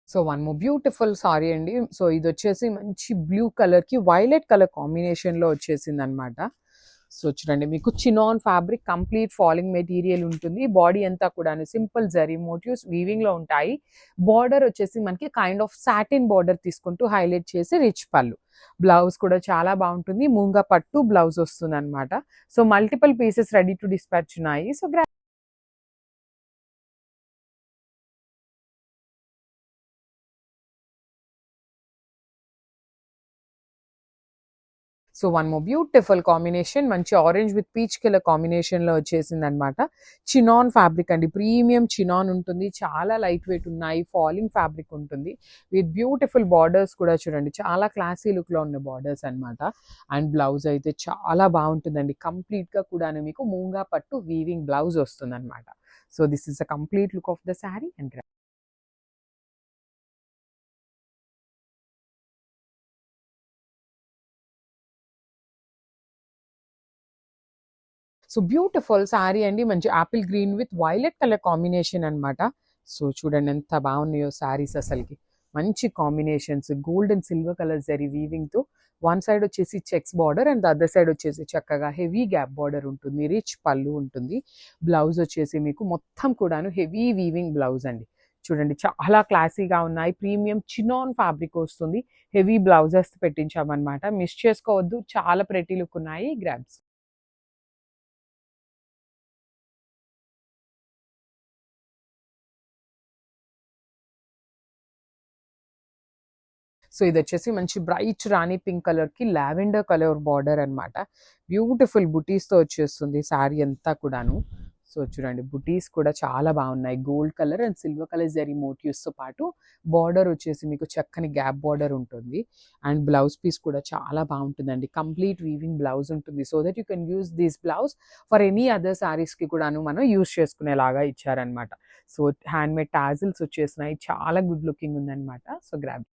So one more beautiful sari అండి. So ఇదొచ్చేసి మంచి బ్లూ కలర్‌కి వైలెట్ కలర్ కాంబినేషన్‌లో వచ్చేసిందనమాట. సో చూడండి మీకు chinon fabric complete falling material ఉంటుంది. బాడీ అంతా కూడాను సింపుల్ జరీ మోటివ్స్ వీవింగ్‌లో ఉంటాయి. బార్డర్ వచ్చేసి మనకి కైండ్ ఆఫ్ సాటిన్ బార్డర్ తీసుకుంటూ హైలైట్ చేసి రిచ్ పళ్ళు. బ్లౌజ్ కూడా చాలా బావుంటుంది. మూంగా పట్టు బ్లౌజ్ వస్తుందనమాట. So multiple pieces ready to dispatch ఉన్నాయి. So so one more beautiful combination మంచి ఆరెంజ్ విత్ పీచ్ కలర్ కాంబినేషన్‌లో వచ్చేసిందనమాట. చినాన్ ఫ్యాబ్రిక్ అండి. ప్రీమియం చినాన్ ఉంటుంది. చాలా లైట్ వెయిట్ ఉన్నాయి. ఫాలింగ్ ఫ్యాబ్రిక్ ఉంటుంది. విత్ బ్యూటిఫుల్ బార్డర్స్ కూడా చూడండి. చాలా క్లాసీ లుక్‌లో ఉన్న బార్డర్స్ అనమాట. అండ్ బ్లౌజ్ అయితే చాలా బావుంటుందండి. కంప్లీట్‌గా కూడాను మీకు మూంగా పట్టు వీవింగ్ బ్లౌజ్ వస్తుందనమాట. So this is the complete look of the sari and so beautiful sari అండి. మంచి apple green with violet colour combination అనమాట. సో చూడండి ఎంత బాగున్నాయో సారీస్ అసలుకి. మంచి combinations gold and silver colour zari వీవింగ్తో వన్ సైడ్ వచ్చేసి checks border and other side వచ్చేసి చక్కగా హెవీ గ్యాప్ బార్డర్ ఉంటుంది. రిచ్ పళ్ళు ఉంటుంది. బ్లౌజ్ వచ్చేసి మీకు మొత్తం కూడాను హెవీ వీవింగ్ బ్లౌజ్ అండి. చూడండి చాలా క్లాసీగా ఉన్నాయి. ప్రీమియం చినాన్ ఫ్యాబ్రిక్ వస్తుంది. హెవీ బ్లౌజెస్ పెట్టించామన్నమాట. మిస్ చేసుకోవద్దు. చాలా ప్రెటీ లుక్ ఉన్నాయి గ్రాబ్స్. సో ఇదొచ్చేసి మంచి బ్రైట్ రాణి పింక్ కలర్‌కి లావెండర్ కలర్ బార్డర్ అనమాట. బ్యూటిఫుల్ బుటీస్‌తో వచ్చేస్తుంది శారీ అంతా కూడాను. సో చూడండి బుటీస్ కూడా చాలా బాగున్నాయి. Gold colour and silver colour zari మోటివ్స్‌తో పాటు బార్డర్ వచ్చేసి మీకు చక్కని గ్యాప్ బార్డర్ ఉంటుంది. అండ్ బ్లౌజ్ పీస్ కూడా చాలా బాగుంటుందండి. కంప్లీట్ వీవింగ్ బ్లౌజ్ ఉంటుంది. So that you can use this blouse for any other శారీస్‌కి కూడాను మనం యూజ్ చేసుకునేలాగా ఇచ్చారనమాట. సో హ్యాండ్‌మేడ్ టాజిల్స్ వచ్చేసినాయి. చాలా గుడ్ లుకింగ్ ఉందనమాట. So grab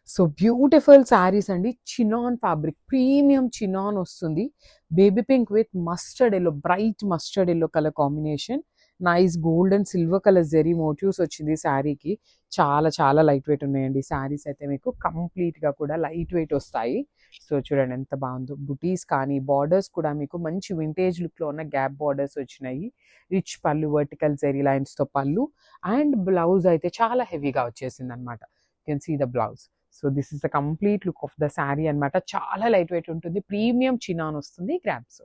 so beautiful saris అండి. చినాన్ ఫ్యాబ్రిక్ ప్రీమియం చినాన్ వస్తుంది. Baby pink with mustard yellow bright mustard yellow colour combination. Nice gold and silver colour zari motifs వచ్చింది శారీకి. చాలా చాలా లైట్ వెయిట్ ఉన్నాయండి శారీస్ అయితే మీకు కంప్లీట్‌గా కూడా లైట్ వెయిట్ వస్తాయి. సో చూడండి ఎంత బాగుందో. బుటీస్ కానీ బార్డర్స్ కూడా మీకు మంచి వింటేజ్ లుక్‌లో ఉన్న గ్యాప్ బార్డర్స్ వచ్చినాయి. రిచ్ పళ్ళు వర్టికల్ జెరీ లైన్స్‌తో పళ్ళు అండ్ బ్లౌజ్ అయితే చాలా హెవీగా వచ్చేసిందనమాట. You can see the blouse. So this is the complete look of the sari అనమాట. చాలా లైట్ వెయిట్ ఉంటుంది. ప్రీమియం చినాన్ వస్తుంది grabs.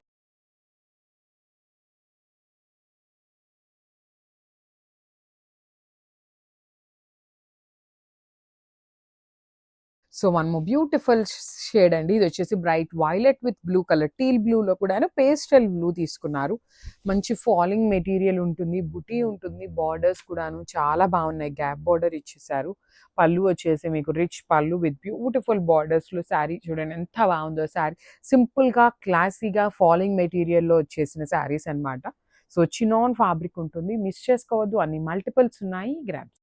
So one more beautiful shade అండి. ఇది వచ్చేసి bright violet with blue colour teal బ్లూలో కూడా పేస్టల్ బ్లూ తీసుకున్నారు. మంచి ఫాలింగ్ మెటీరియల్ ఉంటుంది. బుటీ ఉంటుంది. బార్డర్స్ కూడాను చాలా బాగున్నాయి. గ్యాప్ బార్డర్ ఇచ్చేసారు. పళ్ళు వచ్చేసి మీకు రిచ్ పళ్ళు విత్ బ్యూటిఫుల్ బార్డర్స్లో శారీ చూడండి ఎంత బాగుందో శారీ. సింపుల్గా క్లాసీగా ఫాలింగ్ మెటీరియల్లో వచ్చేసిన శారీస్ అనమాట. సో చినాన్ ఫ్యాబ్రిక్ ఉంటుంది. మిస్ చేసుకోవద్దు. అన్ని మల్టిపుల్స్ ఉన్నాయి గ్రాబ్స్.